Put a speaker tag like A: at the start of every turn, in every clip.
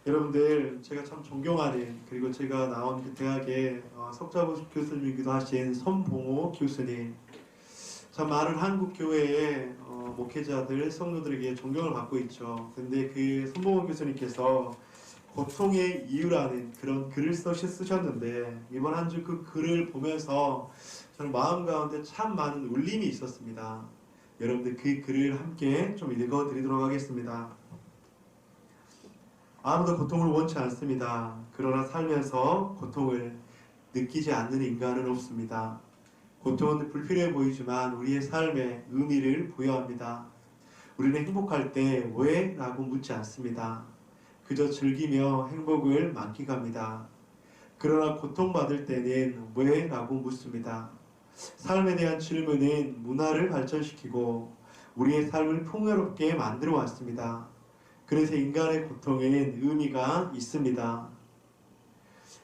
A: 여러분들 제가 참 존경하는, 그리고 제가 나온 그 대학의 석좌부 교수님이기도 하신 손봉호 교수님, 참 많은 한국 교회의 목회자들, 성도들에게 존경을 받고 있죠. 근데 그 손봉호 교수님께서 고통의 이유라는 그런 글을 쓰셨는데, 이번 한 주 그 글을 보면서 저는 마음 가운데 참 많은 울림이 있었습니다. 여러분들 그 글을 함께 좀 읽어드리도록 하겠습니다. 아무도 고통을 원치 않습니다. 그러나 살면서 고통을 느끼지 않는 인간은 없습니다. 고통은 불필요해 보이지만 우리의 삶에 의미를 부여합니다. 우리는 행복할 때 왜? 라고 묻지 않습니다. 그저 즐기며 행복을 만끽합니다. 그러나 고통받을 때는 왜? 라고 묻습니다. 삶에 대한 질문은 문화를 발전시키고 우리의 삶을 풍요롭게 만들어 왔습니다. 그래서 인간의 고통에는 의미가 있습니다.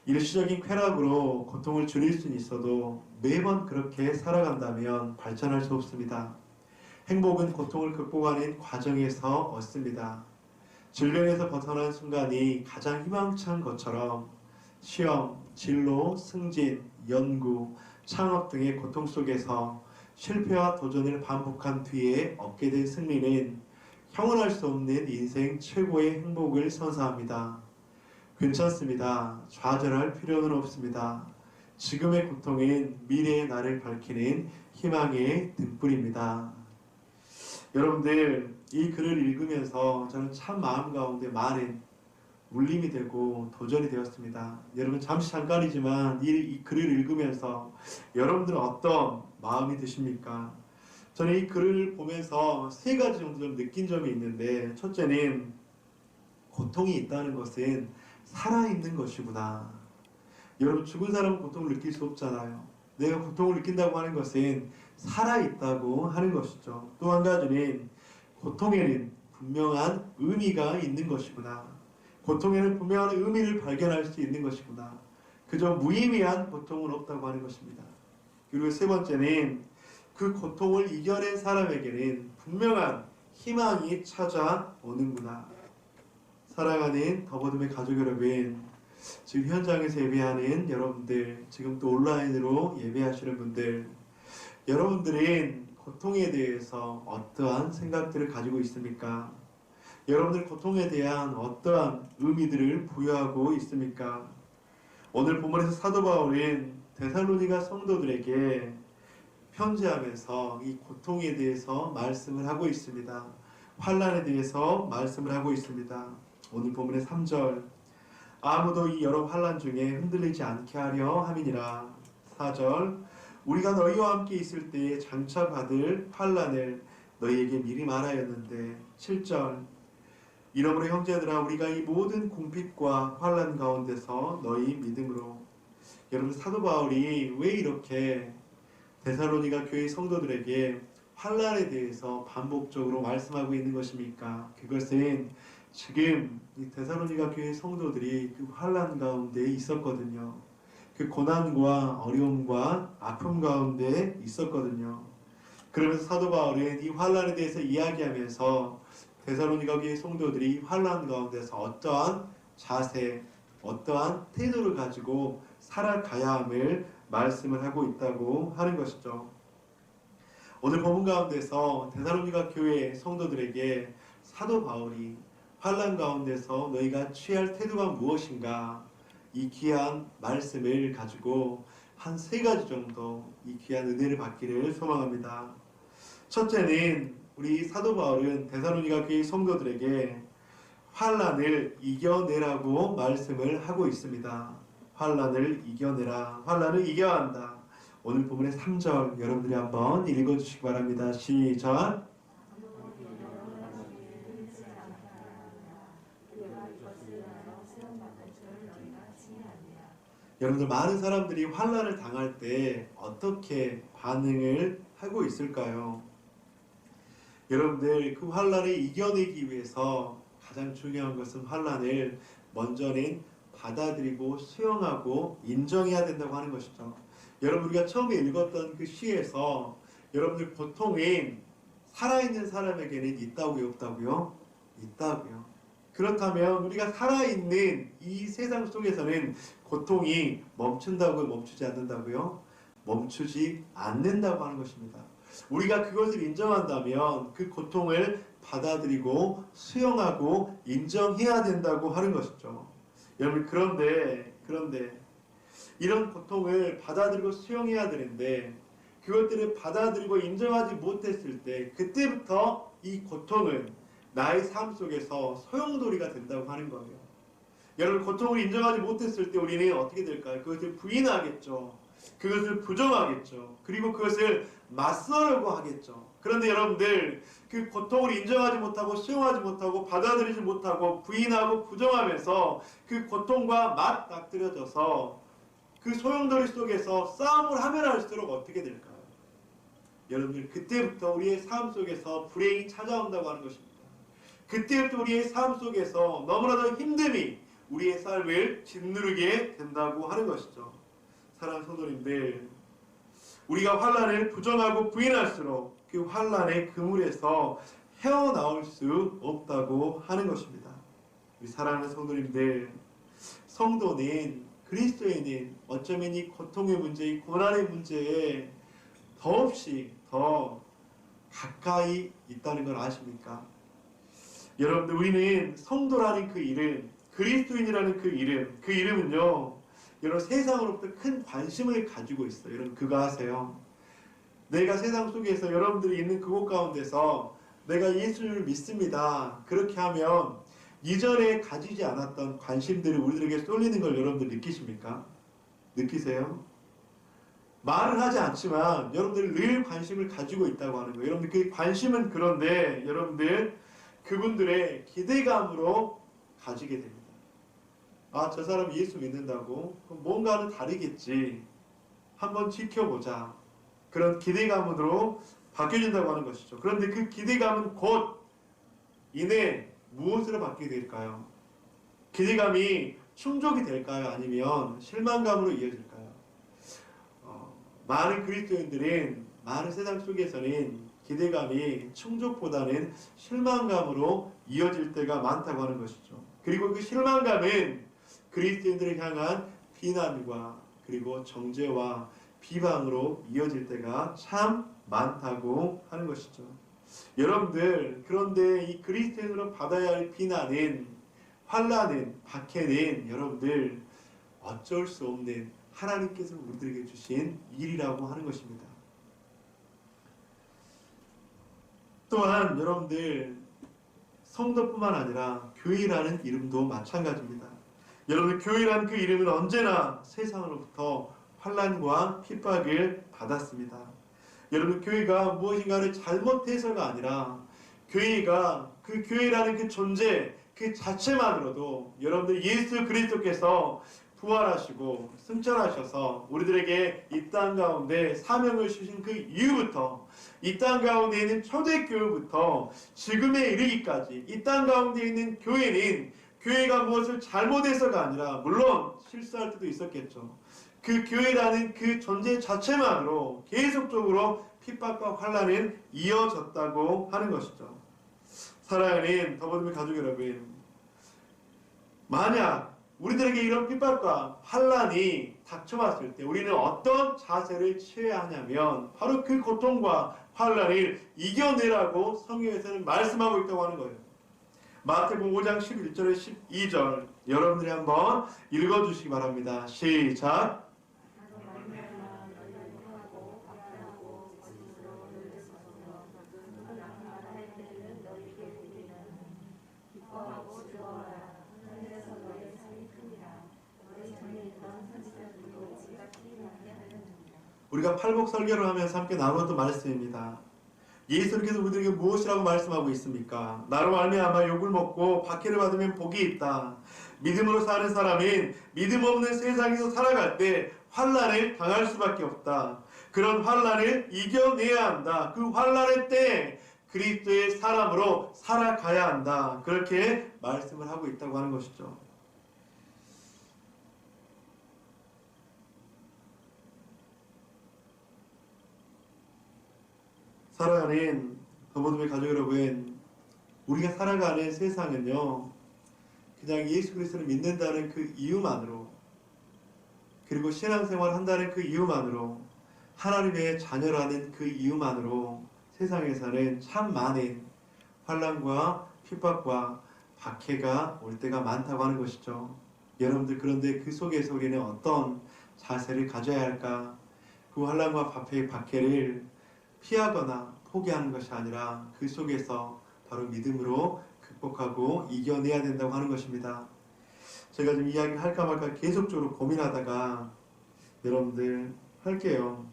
A: 일시적인 쾌락으로 고통을 줄일 수는 있어도 매번 그렇게 살아간다면 발전할 수 없습니다. 행복은 고통을 극복하는 과정에서 얻습니다. 질병에서 벗어난 순간이 가장 희망찬 것처럼 시험, 진로, 승진, 연구, 창업 등의 고통 속에서 실패와 도전을 반복한 뒤에 얻게 된 승리는 형언할 수 없는 인생 최고의 행복을 선사합니다. 괜찮습니다. 좌절할 필요는 없습니다. 지금의 고통은 미래의 나를 밝히는 희망의 등불입니다. 여러분들, 이 글을 읽으면서 저는 참 마음 가운데 많은 울림이 되고 도전이 되었습니다. 여러분 잠깐이지만 이 글을 읽으면서 여러분들은 어떤 마음이 드십니까? 저는 이 글을 보면서 세 가지 정도 좀 느낀 점이 있는데, 첫째는 고통이 있다는 것은 살아있는 것이구나. 여러분, 죽은 사람은 고통을 느낄 수 없잖아요. 내가 고통을 느낀다고 하는 것은 살아있다고 하는 것이죠. 또 한 가지는 고통에는 분명한 의미가 있는 것이구나. 고통에는 분명한 의미를 발견할 수 있는 것이구나. 그저 무의미한 고통은 없다고 하는 것입니다. 그리고 세 번째는 그 고통을 이겨낸 사람에게는 분명한 희망이 찾아오는구나. 사랑하는 더버듬의 가족 여러분, 지금 현장에서 예배하는 여러분들, 지금 또 온라인으로 예배하시는 분들, 여러분들은 고통에 대해서 어떠한 생각들을 가지고 있습니까? 여러분들 고통에 대한 어떠한 의미들을 부여하고 있습니까? 오늘 본문에서 사도 바울은 데살로니가 성도들에게 편지하면서 이 고통에 대해서 말씀을 하고 있습니다. 환난에 대해서 말씀을 하고 있습니다. 오늘 본문의 3절, 아무도 이 여러 환난 중에 흔들리지 않게 하려 함이니라. 4절, 우리가 너희와 함께 있을 때에 장차 받을 환난을 너희에게 미리 말하였는데. 7절, 이러므로 형제들아, 우리가 이 모든 궁핍과 환난 가운데서 너희 믿음으로. 여러분, 사도 바울이 왜 이렇게 데살로니가 교회 성도들에게 환난에 대해서 반복적으로 말씀하고 있는 것입니까? 그것은 지금 이 데살로니가 교회 성도들이 그 환난 가운데 있었거든요. 그 고난과 어려움과 아픔 가운데 있었거든요. 그러면서 사도 바울은 이 환난에 대해서 이야기하면서 데살로니가 교회 성도들이 환난 가운데서 어떠한 자세, 어떠한 태도를 가지고 살아가야 함을 말씀을 하고 있다고 하는 것이죠. 오늘 본문 가운데서 데살로니가 교회 성도들에게 사도 바울이 환난 가운데서 너희가 취할 태도가 무엇인가, 이 귀한 말씀을 가지고 한 세 가지 정도 이 귀한 은혜를 받기를 소망합니다. 첫째는 우리 사도 바울은 데살로니가 교회 성도들에게 환난을 이겨내라고 말씀을 하고 있습니다. 환난을 이겨내라. 환난을 이겨야 한다. 오늘 본문의 3절 여러분들이 한번 읽어주시기 바랍니다. 시작. 여러분들, 많은 사람들이 환난을 당할 때 어떻게 반응을 하고 있을까요? 여러분들, 그 환난을 이겨내기 위해서 가장 중요한 것은 환난을 먼저는 받아들이고 수용하고 인정해야 된다고 하는 것이죠. 여러분, 우리가 처음에 읽었던 그 시에서 여러분들, 고통은 살아있는 사람에게는 있다고요, 없다고요? 있다고요. 그렇다면 우리가 살아있는 이 세상 속에서는 고통이 멈춘다고요? 멈추지 않는다고요? 멈추지 않는다고 하는 것입니다. 우리가 그것을 인정한다면 그 고통을 받아들이고 수용하고 인정해야 된다고 하는 것이죠. 여러분, 그런데 이런 고통을 받아들이고 수용해야 되는데 그것들을 받아들이고 인정하지 못했을 때 그때부터 이 고통은 나의 삶 속에서 소용돌이가 된다고 하는 거예요. 여러분, 고통을 인정하지 못했을 때 우리는 어떻게 될까요? 그것을 부인하겠죠. 그것을 부정하겠죠. 그리고 그것을 맞서려고 하겠죠. 그런데 여러분들, 그 고통을 인정하지 못하고 수용하지 못하고 받아들이지 못하고 부인하고 부정하면서 그 고통과 맞닥뜨려져서 그 소용돌이 속에서 싸움을 하면 할수록 어떻게 될까요? 여러분들, 그때부터 우리의 삶 속에서 불행이 찾아온다고 하는 것입니다. 그때부터 우리의 삶 속에서 너무나도 힘듦이 우리의 삶을 짓누르게 된다고 하는 것이죠. 사랑하는 성도님들, 우리가 환난을 부정하고 부인할수록 그 환난의 그물에서 헤어나올 수 없다고 하는 것입니다. 우리 사랑하는 성도님들, 성도는, 그리스도인은 어쩌면 이 고통의 문제, 이 고난의 문제에 더없이 더 가까이 있다는 걸 아십니까? 여러분들, 우리는 성도라는 그 이름, 그리스도인이라는 그 이름은요, 여러분, 세상으로부터 큰 관심을 가지고 있어요. 여러분, 그거 아세요? 내가 세상 속에서 여러분들이 있는 그곳 가운데서 내가 예수님을 믿습니다. 그렇게 하면 이전에 가지지 않았던 관심들이 우리들에게 쏠리는 걸 여러분들 느끼십니까? 느끼세요? 말은 하지 않지만 여러분들이 늘 관심을 가지고 있다고 하는 거예요. 여러분들, 그 관심은 그런데 여러분들 그분들의 기대감으로 가지게 됩니다. 아, 저 사람 예수 믿는다고? 그럼 뭔가는 다르겠지. 한번 지켜보자. 그런 기대감으로 바뀌어진다고 하는 것이죠. 그런데 그 기대감은 곧 이내 무엇으로 바뀌게 될까요? 기대감이 충족이 될까요? 아니면 실망감으로 이어질까요? 많은 그리스도인들은 많은 세상 속에서는 기대감이 충족보다는 실망감으로 이어질 때가 많다고 하는 것이죠. 그리고 그 실망감은 그리스도인들을 향한 비난과 그리고 정죄와 비방으로 이어질 때가 참 많다고 하는 것이죠. 여러분들, 그런데 이 그리스도인으로 받아야 할 비난은, 환난은, 박해는 여러분들 어쩔 수 없는 하나님께서 우리들에게 주신 일이라고 하는 것입니다. 또한 여러분들, 성도뿐만 아니라 교회라는 이름도 마찬가지입니다. 여러분, 교회라는 그 이름은 언제나 세상으로부터 환난과 핍박을 받았습니다. 여러분, 교회가 무엇인가를 잘못해서가 아니라 교회가, 그 교회라는 그 존재 그 자체만으로도 여러분들 예수 그리스도께서 부활하시고 승천하셔서 우리들에게 이 땅 가운데 사명을 주신 그 이후부터, 이 땅 가운데 있는 초대교회부터 지금에 이르기까지 이 땅 가운데 있는 교회는 교회가 무엇을 잘못해서가 아니라, 물론 실수할 때도 있었겠죠, 그 교회라는 그 존재 자체만으로 계속적으로 핍박과 환난은 이어졌다고 하는 것이죠. 사랑하는 더버드미 가족 여러분, 만약 우리들에게 이런 핍박과 환난이 닥쳐왔을 때 우리는 어떤 자세를 취해야 하냐면 바로 그 고통과 환난을 이겨내라고 성경에서는 말씀하고 있다고 하는 거예요. 마태복음 5장 11절에 12절 여러분들이 한번 읽어주시기 바랍니다. 시작. 우리가 팔복 설교를 하면서 함께 나누었던 말씀입니다. 예수님께서 우리들에게 무엇이라고 말씀하고 있습니까? 나로 말미암아 욕을 먹고 박해를 받으면 복이 있다. 믿음으로 사는 사람은 믿음 없는 세상에서 살아갈 때 환난을 당할 수밖에 없다. 그런 환난을 이겨내야 한다. 그 환난의 때에 그리스도의 사람으로 살아가야 한다. 그렇게 말씀을 하고 있다고 하는 것이죠. 사랑하는 더버드미 가족 여러분, 우리가 살아가는 세상은요, 그냥 예수 그리스도를 믿는다는 그 이유만으로, 그리고 신앙생활 한다는 그 이유만으로, 하나님의 자녀라는 그 이유만으로 세상에서는 참 많은 환난과 핍박과 박해가 올 때가 많다고 하는 것이죠. 여러분들, 그런데 그 속에서 우리는 어떤 자세를 가져야 할까? 그 환난과 박해를 피하거나 포기하는 것이 아니라 그 속에서 바로 믿음으로 극복하고 이겨내야 된다고 하는 것입니다. 제가 좀 이야기를 할까 말까 계속적으로 고민하다가 여러분들 할게요.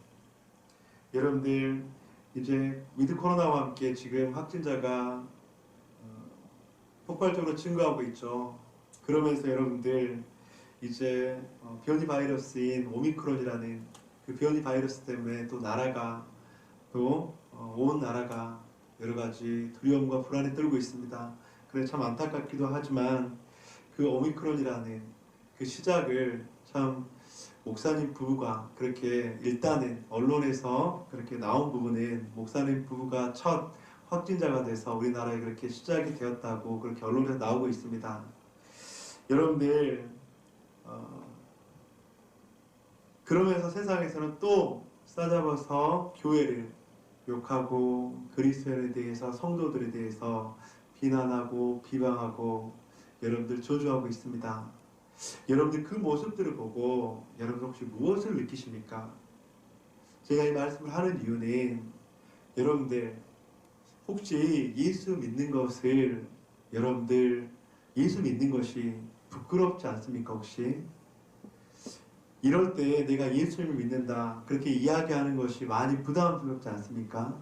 A: 여러분들, 이제 위드 코로나와 함께 지금 확진자가 폭발적으로 증가하고 있죠. 그러면서 여러분들 이제 변이 바이러스인 오미크론이라는 그 변이 바이러스 때문에 또 나라가, 또 온 나라가 여러 가지 두려움과 불안에 떨고 있습니다. 그래 참 안타깝기도 하지만 그 오미크론이라는 그 시작을 참 목사님 부부가 그렇게, 일단은 언론에서 그렇게 나온 부분은 목사님 부부가 첫 확진자가 돼서 우리나라에 그렇게 시작이 되었다고 그렇게 언론에서 나오고 있습니다. 여러분들, 그러면서 세상에서는 또 싸잡아서 교회를 욕하고 그리스도인에 대해서, 성도들에 대해서 비난하고 비방하고 여러분들 저주하고 있습니다. 여러분들 그 모습들을 보고 여러분 혹시 무엇을 느끼십니까? 제가 이 말씀을 하는 이유는 여러분들 혹시 예수 믿는 것을, 여러분들 예수 믿는 것이 부끄럽지 않습니까? 혹시 이럴 때 내가 예수님을 믿는다 그렇게 이야기하는 것이 많이 부담스럽지 않습니까?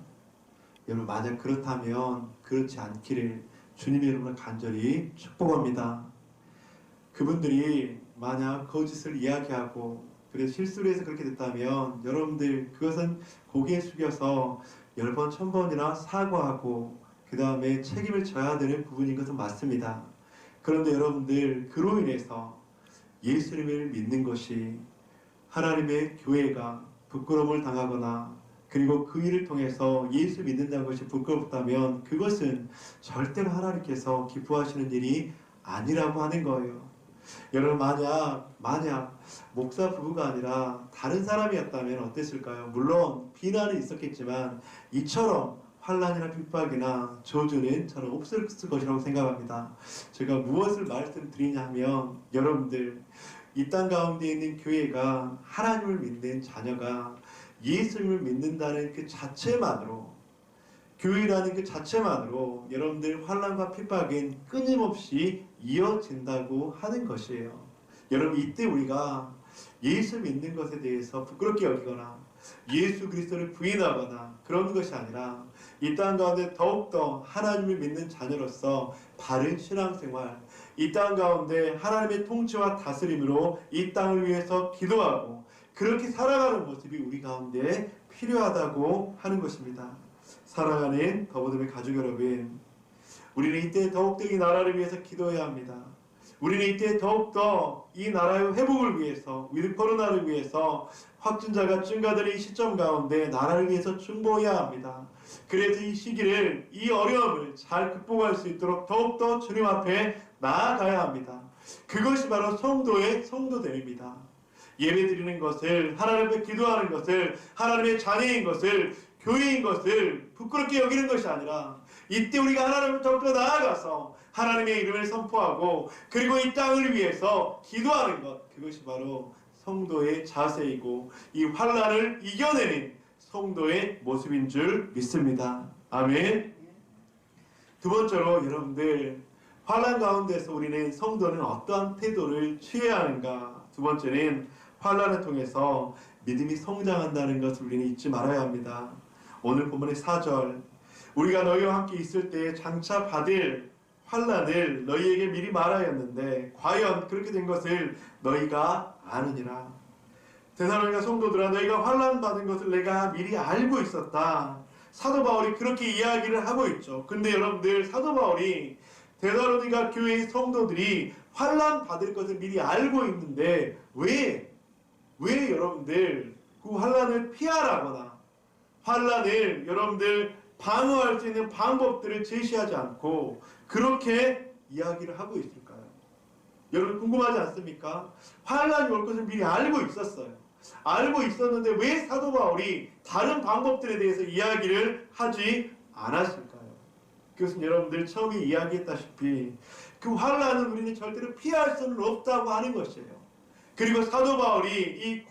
A: 여러분, 만약 그렇다면 그렇지 않기를 주님의 이름으로 간절히 축복합니다. 그분들이 만약 거짓을 이야기하고 그래서 실수를 해서 그렇게 됐다면 여러분들 그것은 고개 숙여서 10번 1000번이나 사과하고 그 다음에 책임을 져야 되는 부분인 것은 맞습니다. 그런데 여러분들, 그로 인해서 예수님을 믿는 것이, 하나님의 교회가 부끄러움을 당하거나 그리고 그 일을 통해서 예수 믿는다는 것이 부끄럽다면 그것은 절대로 하나님께서 기뻐하시는 일이 아니라고 하는 거예요. 여러분, 만약 목사 부부가 아니라 다른 사람이었다면 어땠을까요? 물론 비난은 있었겠지만 이처럼 환난이나 핍박이나 저주는 저는 없었을 것이라고 생각합니다. 제가 무엇을 말씀드리냐면, 여러분들 이 땅 가운데 있는 교회가, 하나님을 믿는 자녀가 예수님을 믿는다는 그 자체만으로, 교회라는 그 자체만으로 여러분들 환난과 핍박은 끊임없이 이어진다고 하는 것이에요. 여러분, 이때 우리가 예수 믿는 것에 대해서 부끄럽게 여기거나 예수 그리스도를 부인하거나 그런 것이 아니라 이 땅 가운데 더욱더 하나님을 믿는 자녀로서 바른 신앙생활, 이 땅 가운데 하나님의 통치와 다스림으로 이 땅을 위해서 기도하고 그렇게 살아가는 모습이 우리 가운데 필요하다고 하는 것입니다. 사랑하는 더보듬의 가족 여러분, 우리는 이때 더욱더 이 나라를 위해서 기도해야 합니다. 우리는 이때 더욱더 이 나라의 회복을 위해서, 위드 코로나를 위해서, 확진자가 증가되는 이 시점 가운데 나라를 위해서 중보해야 합니다. 그래서 이 시기를, 이 어려움을 잘 극복할 수 있도록 더욱더 주님 앞에 나아가야 합니다. 그것이 바로 성도의 성도됨입니다. 예배드리는 것을, 하나님 앞에 기도하는 것을, 하나님의 자녀인 것을, 교회인 것을 부끄럽게 여기는 것이 아니라 이때 우리가 하나님을 더욱더 나아가서 하나님의 이름을 선포하고 그리고 이 땅을 위해서 기도하는 것, 그것이 바로 성도의 자세이고 이 환난을 이겨내는 성도의 모습인 줄 믿습니다. 아멘. 두 번째로, 여러분들 환난 가운데서 우리는, 성도는 어떠한 태도를 취해야 하는가? 두 번째는 환난을 통해서 믿음이 성장한다는 것을 우리는 잊지 말아야 합니다. 오늘 본문의 4절, 우리가 너희와 함께 있을 때 장차 받을 환난을 너희에게 미리 말하였는데 과연 그렇게 된 것을 너희가 아느니라. 데살로니가 성도들아, 너희가 환난 받은 것을 내가 미리 알고 있었다. 사도 바울이 그렇게 이야기를 하고 있죠. 근데 여러분들, 사도 바울이 데살로니가 교회의 성도들이 환난 받을 것을 미리 알고 있는데 왜 여러분들 그 환난을 피하라거나 환난을 여러분들 방어할 수 있는 방법들을 제시하지 않고 그렇게 이야기를 하고 있을까요? 여러분 궁금하지 않습니까? 환란이 올 것을 미리 알고 있었어요. 알고 있었는데 왜 사도 바울이 다른 방법들에 대해서 이야기를 하지 않았을까요? 그것은 여러분들 처음에 이야기했다시피 그 환란은 우리는 절대로 피할 수는 없다고 하는 것이에요. 그리고 사도 바울이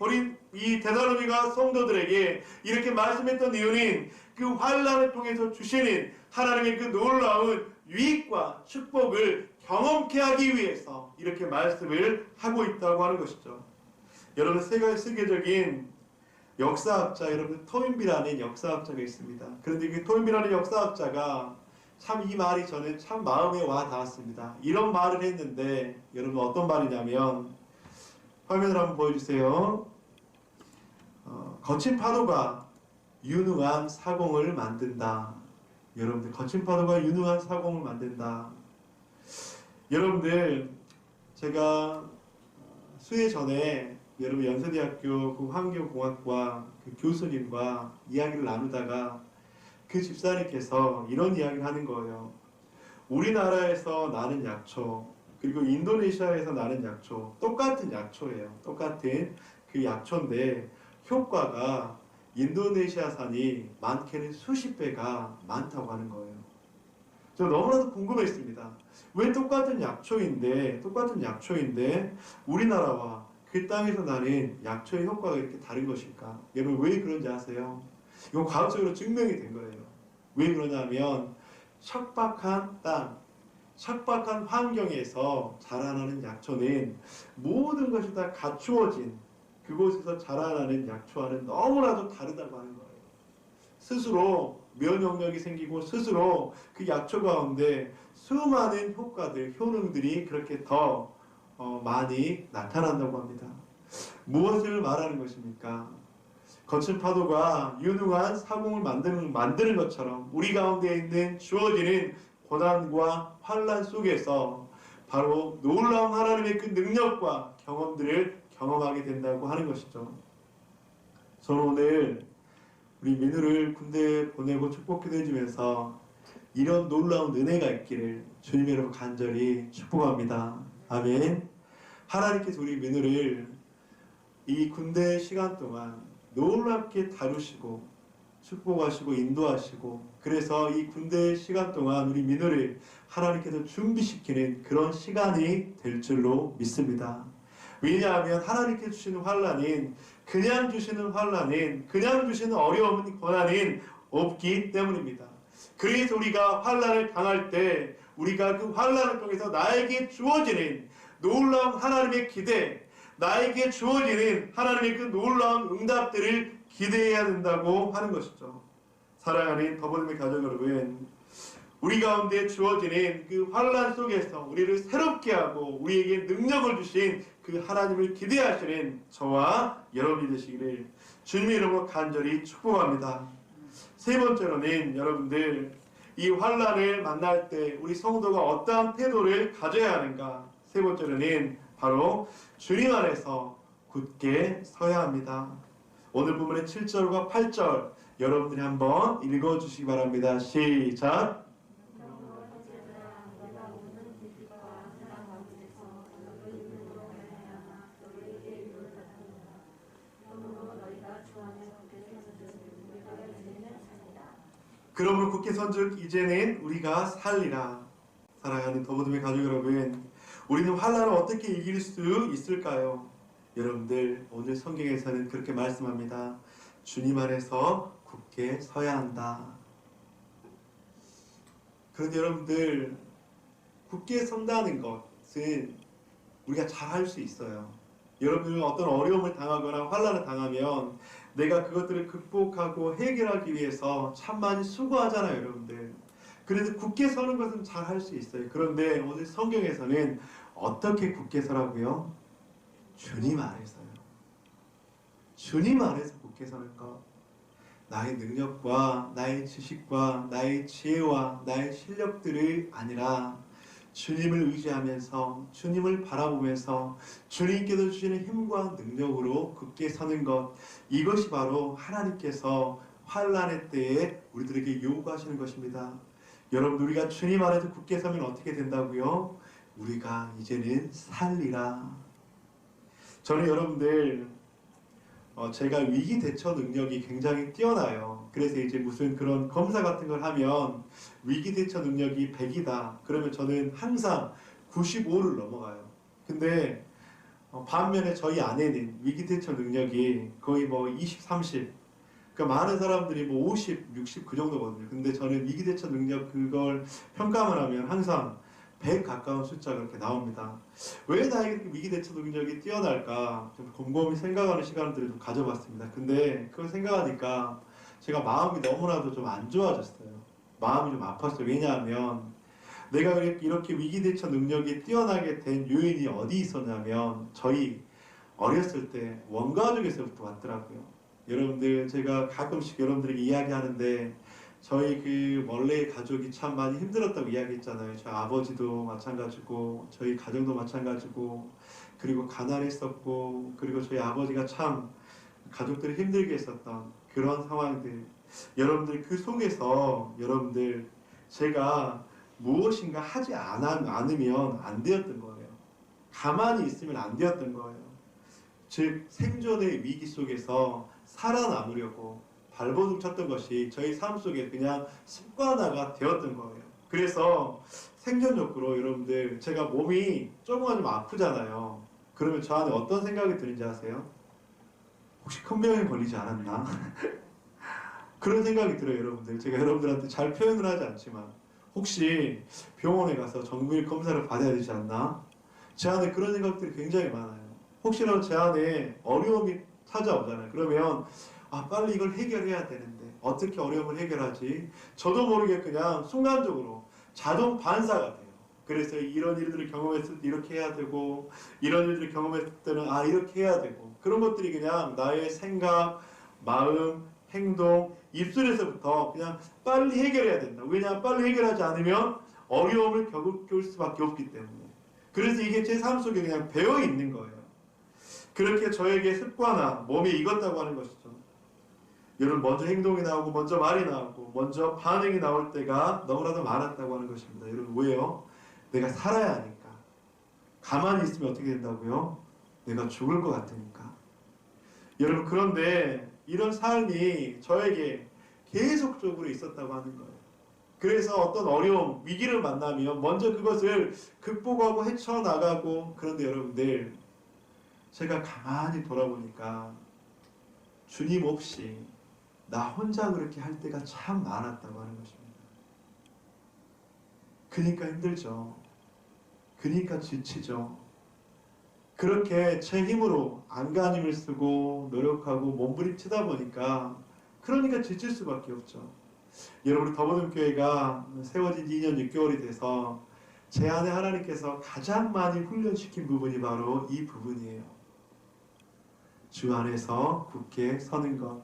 A: 이 데살로니가 성도들에게 이렇게 말씀했던 이유는 그 환란을 통해서 주시는 하나님의 그 놀라운 유익과 축복을 경험케 하기 위해서 이렇게 말씀을 하고 있다고 하는 것이죠. 여러분 세계적인 역사학자 여러분 토인비라는 역사학자가 있습니다. 그런데 그 토인비라는 역사학자가 참 이 말이 저는 참 마음에 와 닿았습니다. 이런 말을 했는데 여러분 어떤 말이냐면 화면을 한번 보여주세요. 거친 파도가 유능한 사공을 만든다. 여러분들 거친 파도가 유능한 사공을 만든다. 여러분들 제가 수해 전에 여러분 연세대학교 그 환경공학과 그 교수님과 이야기를 나누다가 그 집사님께서 이런 이야기를 하는 거예요. 우리나라에서 나는 약초 그리고 인도네시아에서 나는 약초 똑같은 약초예요. 똑같은 그 약초인데 효과가 인도네시아산이 많게는 수십 배가 많다고 하는 거예요. 저 너무나도 궁금했습니다. 왜 똑같은 약초인데 우리나라와 그 땅에서 나는 약초의 효과가 이렇게 다른 것일까? 여러분 왜 그런지 아세요? 이건 과학적으로 증명이 된 거예요. 왜 그러냐면 척박한 땅, 척박한 환경에서 자라나는 약초는 모든 것이 다 갖추어진 그곳에서 자라나는 약초와는 너무나도 다르다고 하는 거예요. 스스로 면역력이 생기고 스스로 그 약초 가운데 수많은 효과들, 효능들이 그렇게 더 많이 나타난다고 합니다. 무엇을 말하는 것입니까? 거친 파도가 유능한 사공을 만드는 것처럼 우리 가운데 있는 주어지는 고난과 환란 속에서 바로 놀라운 하나님의 그 능력과 경험들을 경험하게 된다고 하는 것이죠. 저는 오늘 우리 민우를 군대에 보내고 축복기도 해주면서 이런 놀라운 은혜가 있기를 주님 여러분 간절히 축복합니다. 아멘. 하나님께서 우리 민우를 이 군대 시간 동안 놀랍게 다루시고 축복하시고 인도하시고 그래서 이 군대 시간 동안 우리 민우를 하나님께서 준비시키는 그런 시간이 될 줄로 믿습니다. 왜냐하면 하나님께 주시는 환난은 그냥 주시는 환난은 그냥 주시는 어려움은 고난은 없기 때문입니다. 그래서 우리가 환난을 당할 때 우리가 그 환난을 통해서 나에게 주어지는 놀라운 하나님의 기대, 나에게 주어지는 하나님의 그 놀라운 응답들을 기대해야 된다고 하는 것이죠. 사랑하는 더블유의 가족 여러분, 우리 가운데 주어지는 그 환난 속에서 우리를 새롭게 하고 우리에게 능력을 주신 그 하나님을 기대하시는 저와 여러분이 되시기를 주님의 이름으로 간절히 축복합니다. 세 번째로는 여러분들 이 환난을 만날 때 우리 성도가 어떠한 태도를 가져야 하는가? 세 번째로는 바로 주님 안에서 굳게 서야 합니다. 오늘 본문의 7절과 8절 여러분들이 한번 읽어주시기 바랍니다. 시작! 그러므로 굳게 선즉 이제는 우리가 살리라. 사랑하는 더보듬의 가족 여러분, 우리는 환난을 어떻게 이길 수 있을까요? 여러분들 오늘 성경에서는 그렇게 말씀합니다. 주님 안에서 굳게 서야 한다. 그런데 여러분들 굳게 선다는 것은 우리가 잘 할 수 있어요. 여러분은 어떤 어려움을 당하거나 환난을 당하면 내가 그것들을 극복하고 해결하기 위해서 참 많이 수고하잖아요, 여러분들. 그래도 굳게 서는 것은 잘 할 수 있어요. 그런데 오늘 성경에서는 어떻게 굳게 서라고요? 주님 안에서요. 주님 안에서 굳게 서는 것. 나의 능력과 나의 지식과 나의 지혜와 나의 실력들이 아니라 주님을 의지하면서 주님을 바라보면서 주님께서 주시는 힘과 능력으로 굳게 서는 것, 이것이 바로 하나님께서 환난의 때에 우리들에게 요구하시는 것입니다. 여러분, 우리가 주님 안에서 굳게 서면 어떻게 된다고요? 우리가 이제는 살리라. 저는 여러분들 제가 위기 대처 능력이 굉장히 뛰어나요. 그래서 이제 무슨 그런 검사 같은 걸 하면 위기 대처 능력이 100이다. 그러면 저는 항상 95를 넘어가요. 근데 반면에 저희 아내는 위기 대처 능력이 거의 뭐 20, 30. 그러니까 많은 사람들이 뭐 50, 60 그 정도거든요. 근데 저는 위기 대처 능력 그걸 평가만 하면 항상 100 가까운 숫자가 그렇게 나옵니다. 왜 나에게 위기 대처 능력이 뛰어날까? 좀 곰곰이 생각하는 시간들을 좀 가져봤습니다. 근데 그걸 생각하니까 제가 마음이 너무나도 좀 안 좋아졌어요. 마음이 좀 아팠어요. 왜냐하면 내가 이렇게 위기 대처 능력이 뛰어나게 된 요인이 어디 있었냐면 저희 어렸을 때 원가족에서부터 왔더라고요. 여러분들 제가 가끔씩 여러분들에게 이야기하는데 저희 그 원래 가족이 참 많이 힘들었다고 이야기했잖아요. 저희 아버지도 마찬가지고 저희 가정도 마찬가지고 그리고 가난했었고 그리고 저희 아버지가 참 가족들을 힘들게 했었던 그런 상황들. 여러분들 그 속에서 여러분들 제가 무엇인가 하지 않으면 안 되었던 거예요. 가만히 있으면 안 되었던 거예요. 즉 생존의 위기 속에서 살아남으려고 발버둥 쳤던 것이 저희 삶 속에 그냥 습관화가 되었던 거예요. 그래서 생존 욕구로 여러분들 제가 몸이 조금만 좀 아프잖아요. 그러면 저 안에 어떤 생각이 드는지 아세요? 혹시 큰 병에 걸리지 않았나? 그런 생각이 들어요, 여러분들. 제가 여러분들한테 잘 표현을 하지 않지만 혹시 병원에 가서 정밀 검사를 받아야 되지 않나? 제 안에 그런 생각들이 굉장히 많아요. 혹시라도 제 안에 어려움이 찾아오잖아요. 그러면 빨리 이걸 해결해야 되는데 어떻게 어려움을 해결하지? 저도 모르게 그냥 순간적으로 자동 반사가 돼요. 그래서 이런 일들을 경험했을 때 이렇게 해야 되고 이런 일들을 경험했을 때는 이렇게 해야 되고 그런 것들이 그냥 나의 생각, 마음, 행동, 입술에서부터 그냥 빨리 해결해야 된다. 왜냐하면 빨리 해결하지 않으면 어려움을 겪을 수밖에 없기 때문에. 그래서 이게 제 삶 속에 그냥 배어 있는 거예요. 그렇게 저에게 습관화, 몸이 익었다고 하는 것이죠. 여러분 먼저 행동이 나오고 먼저 말이 나오고 먼저 반응이 나올 때가 너무나도 많았다고 하는 것입니다. 여러분 왜요? 내가 살아야 하니까. 가만히 있으면 어떻게 된다고요? 내가 죽을 것 같으니까. 여러분 그런데 이런 삶이 저에게 계속적으로 있었다고 하는 거예요. 그래서 어떤 어려움, 위기를 만나면 먼저 그것을 극복하고 헤쳐나가고 그런데 여러분들 제가 가만히 돌아보니까 주님 없이 나 혼자 그렇게 할 때가 참 많았다고 하는 것입니다. 그러니까 힘들죠. 그러니까 지치죠. 그렇게 제 힘으로 안간힘을 쓰고 노력하고 몸부림치다 보니까 그러니까 지칠 수밖에 없죠. 여러분 우리 더보듬교회가 세워진 지 2년 6개월이 돼서 제 안에 하나님께서 가장 많이 훈련시킨 부분이 바로 이 부분이에요. 주 안에서 굳게 서는 것.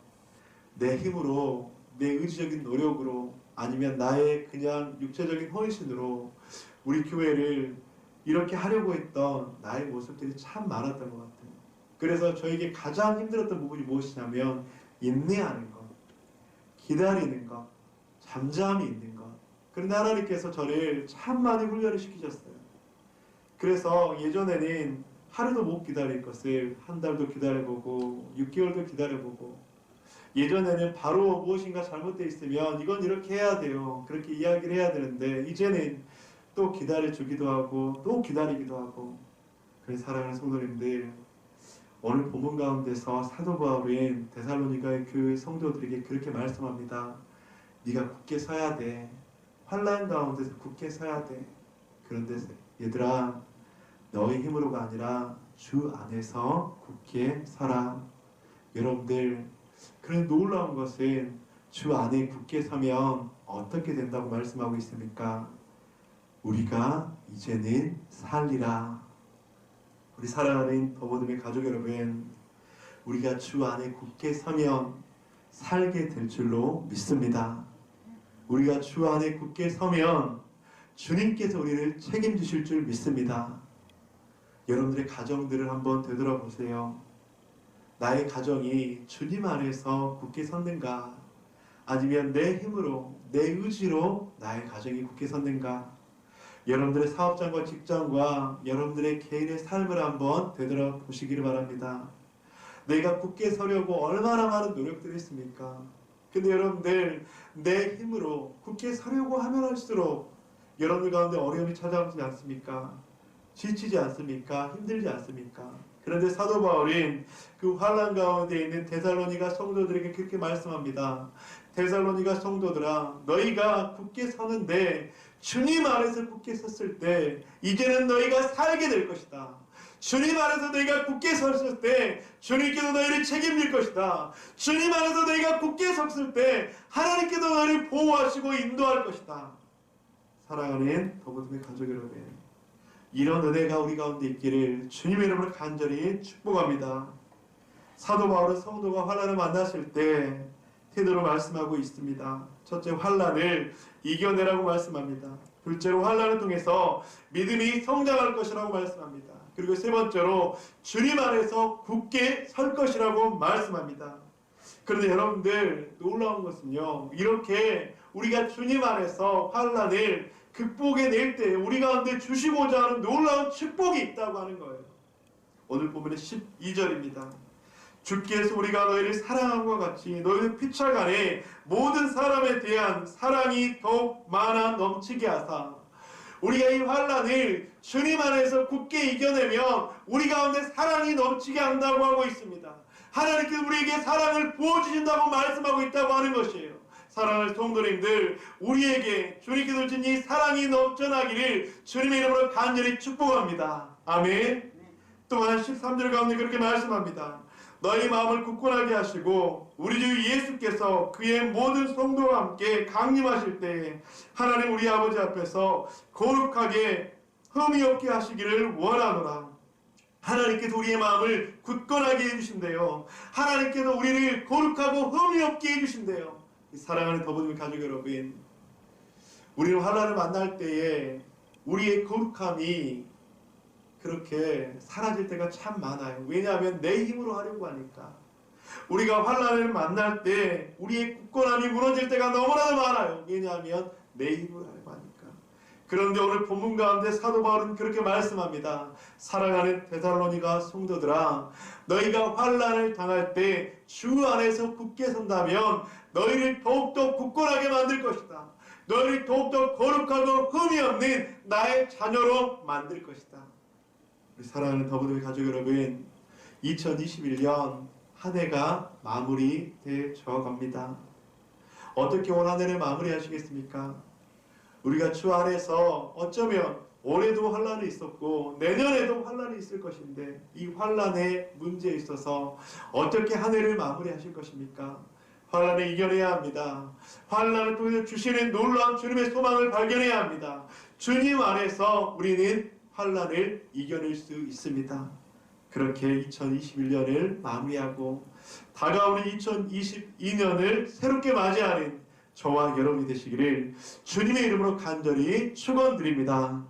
A: 내 힘으로 내 의지적인 노력으로 아니면 나의 그냥 육체적인 헌신으로 우리 교회를 이렇게 하려고 했던 나의 모습들이 참 많았던 것 같아요. 그래서 저에게 가장 힘들었던 부분이 무엇이냐면 인내하는 것, 기다리는 것, 잠잠히 있는 것. 그런데 하나님께서 저를 참 많이 훈련을 시키셨어요. 그래서 예전에는 하루도 못 기다릴 것을 한 달도 기다려보고 6개월도 기다려보고 예전에는 바로 무엇인가 잘못되어 있으면 이건 이렇게 해야 돼요. 그렇게 이야기를 해야 되는데 이제는 또 기다려주기도 하고 또 기다리기도 하고. 그래서 사랑하는 성도님들 오늘 본문 가운데서 사도 바울은 데살로니가의 교회 성도들에게 그렇게 말씀합니다. 네가 굳게 서야 돼. 환난 가운데서 굳게 서야 돼. 그런데 얘들아 너의 힘으로가 아니라 주 안에서 굳게 서라. 여러분들 그런 놀라운 것은 주 안에 굳게 서면 어떻게 된다고 말씀하고 있습니까? 우리가 이제는 살리라. 우리 사랑하는 더보듬의 가족 여러분, 우리가 주 안에 굳게 서면 살게 될 줄로 믿습니다. 우리가 주 안에 굳게 서면 주님께서 우리를 책임지실 줄 믿습니다. 여러분들의 가정들을 한번 되돌아보세요. 나의 가정이 주님 안에서 굳게 섰는가? 아니면 내 힘으로, 내 의지로 나의 가정이 굳게 섰는가? 여러분들의 사업장과 직장과 여러분들의 개인의 삶을 한번 되돌아보시기를 바랍니다. 내가 굳게 서려고 얼마나 많은 노력들을 했습니까? 근데 여러분들 내 힘으로 굳게 서려고 하면 할수록 여러분들 가운데 어려움이 찾아오지 않습니까? 지치지 않습니까? 힘들지 않습니까? 그런데 사도 바울은 그 환난 가운데 있는 데살로니가 성도들에게 그렇게 말씀합니다. 데살로니가 성도들아, 너희가 굳게 서는데 주님 안에서 굳게 섰을 때 이제는 너희가 살게 될 것이다. 주님 안에서 너희가 굳게 섰을 때 주님께서 너희를 책임질 것이다. 주님 안에서 너희가 굳게 섰을 때 하나님께서 너희를 보호하시고 인도할 것이다. 사랑하는 더부둠의 가족 여러분, 이런 은혜가 우리 가운데 있기를 주님의 이름으로 간절히 축복합니다. 사도 바울은 성도가 환난을 만났을 때 태도로 말씀하고 있습니다. 첫째, 환난을 이겨내라고 말씀합니다. 둘째로, 환난을 통해서 믿음이 성장할 것이라고 말씀합니다. 그리고 세 번째로, 주님 안에서 굳게 설 것이라고 말씀합니다. 그런데 여러분들, 놀라운 것은요, 이렇게 우리가 주님 안에서 환난을 극복해낼 때 우리 가운데 주시고자 하는 놀라운 축복이 있다고 하는 거예요. 오늘 본문의 12절입니다. 주께서 우리가 너희를 사랑함과 같이 너희를 피차간에 모든 사람에 대한 사랑이 더욱 많아 넘치게 하사, 우리가 이 환난을 주님 안에서 굳게 이겨내면 우리 가운데 사랑이 넘치게 한다고 하고 있습니다. 하나님께서 우리에게 사랑을 부어주신다고 말씀하고 있다고 하는 것이에요. 사랑하는 성도님들, 우리에게 주님께서 주신 이 사랑이 넘쳐나기를 주님의 이름으로 간절히 축복합니다. 아멘. 또한 13절 가운데 그렇게 말씀합니다. 너희 마음을 굳건하게 하시고 우리 주 예수께서 그의 모든 성도와 함께 강림하실 때에 하나님 우리 아버지 앞에서 거룩하게 흠이 없게 하시기를 원하노라. 하나님께서 우리의 마음을 굳건하게 해주신대요. 하나님께서 우리를 거룩하고 흠이 없게 해주신대요. 사랑하는 더부둠의 가족 여러분, 우리는 환난을 만날 때에 우리의 거룩함이 그렇게 사라질 때가 참 많아요. 왜냐하면 내 힘으로 하려고 하니까. 우리가 환난을 만날 때 우리의 굳건함이 무너질 때가 너무나도 많아요. 왜냐하면 내 힘으로 하려고 하니까. 그런데 오늘 본문 가운데 사도 바울은 그렇게 말씀합니다. 사랑하는 데살로니가 성도들아, 너희가 환난을 당할 때 주 안에서 굳게 선다면 너희를 더욱더 굳건하게 만들 것이다. 너희를 더욱더 거룩하고 흠이 없는 나의 자녀로 만들 것이다. 우리 사랑하는 더부둠의 가족 여러분, 2021년 한 해가 마무리되어 갑니다. 어떻게 올 한 해를 마무리하시겠습니까? 우리가 주 안에서 어쩌면 올해도 환난이 있었고 내년에도 환난이 있을 것인데 이 환난의 문제에 있어서 어떻게 한 해를 마무리하실 것입니까? 환난을 이겨내야 합니다. 환난을 통해서 주시는 놀라운 주님의 소망을 발견해야 합니다. 주님 안에서 우리는 환난을 이겨낼 수 있습니다. 그렇게 2021년을 마무리하고 다가오는 2022년을 새롭게 맞이하는 저와 여러분이 되시기를 주님의 이름으로 간절히 축원드립니다.